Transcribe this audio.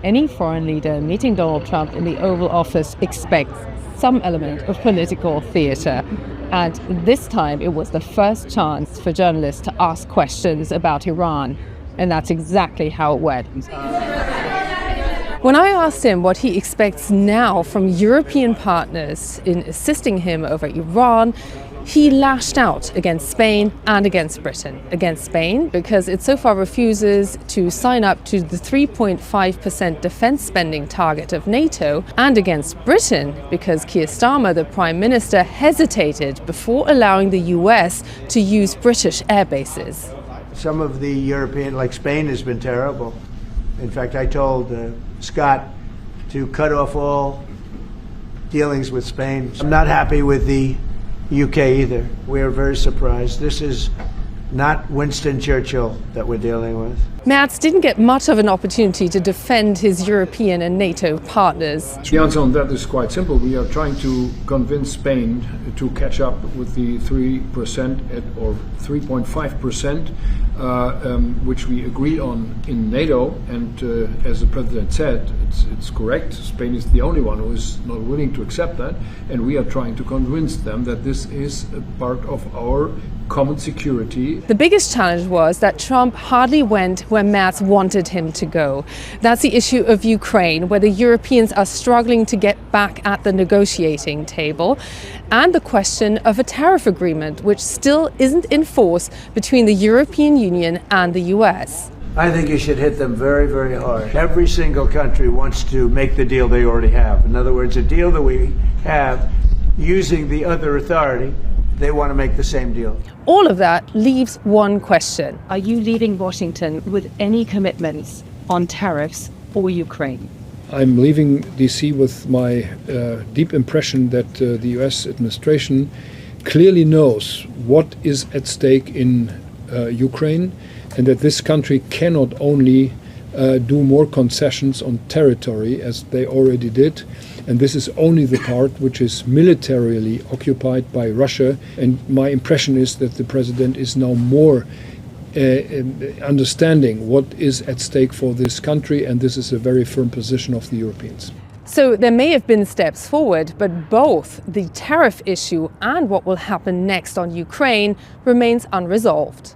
any foreign leader meeting Donald Trump in the Oval Office expects some element of political theatre. And this time it was the first chance for journalists to ask questions about Iran. And that's exactly how it went. When I asked him what he expects now from European partners in assisting him over Iran, he lashed out against Spain and against Britain. Against Spain because it so far refuses to sign up to the 3.5% defense spending target of NATO, and against Britain because Keir Starmer, the Prime Minister, hesitated before allowing the US to use British air bases. Some of the European, like Spain, has been terrible. In fact, I told Scott to cut off all dealings with Spain. I'm not happy with the UK either. We are very surprised. This is not Winston Churchill that we're dealing with. Merz didn't get much of an opportunity to defend his European and NATO partners. The answer on that is quite simple. We are trying to convince Spain to catch up with the 3% or 3.5%, which we agreed on in NATO. And as the President said, it's correct. Spain is the only one who is not willing to accept that. And we are trying to convince them that this is a part of our common security. The biggest challenge was that Trump hardly went where Merz wanted him to go. That's the issue of Ukraine, where the Europeans are struggling to get back at the negotiating table, and the question of a tariff agreement, which still isn't in force between the European Union and the US. I think you should hit them very, very hard. Every single country wants to make the deal they already have. In other words, a deal that we have using the other authority, they want to make the same deal. All of that leaves one question. Are you leaving Washington with any commitments on tariffs for Ukraine? I'm leaving DC with my deep impression that the US administration clearly knows what is at stake in Ukraine, and that this country cannot only do more concessions on territory as they already did. And this is only the part which is militarily occupied by Russia. And my impression is that the president is now more understanding what is at stake for this country, and this is a very firm position of the Europeans. So there may have been steps forward, but both the tariff issue and what will happen next on Ukraine remains unresolved.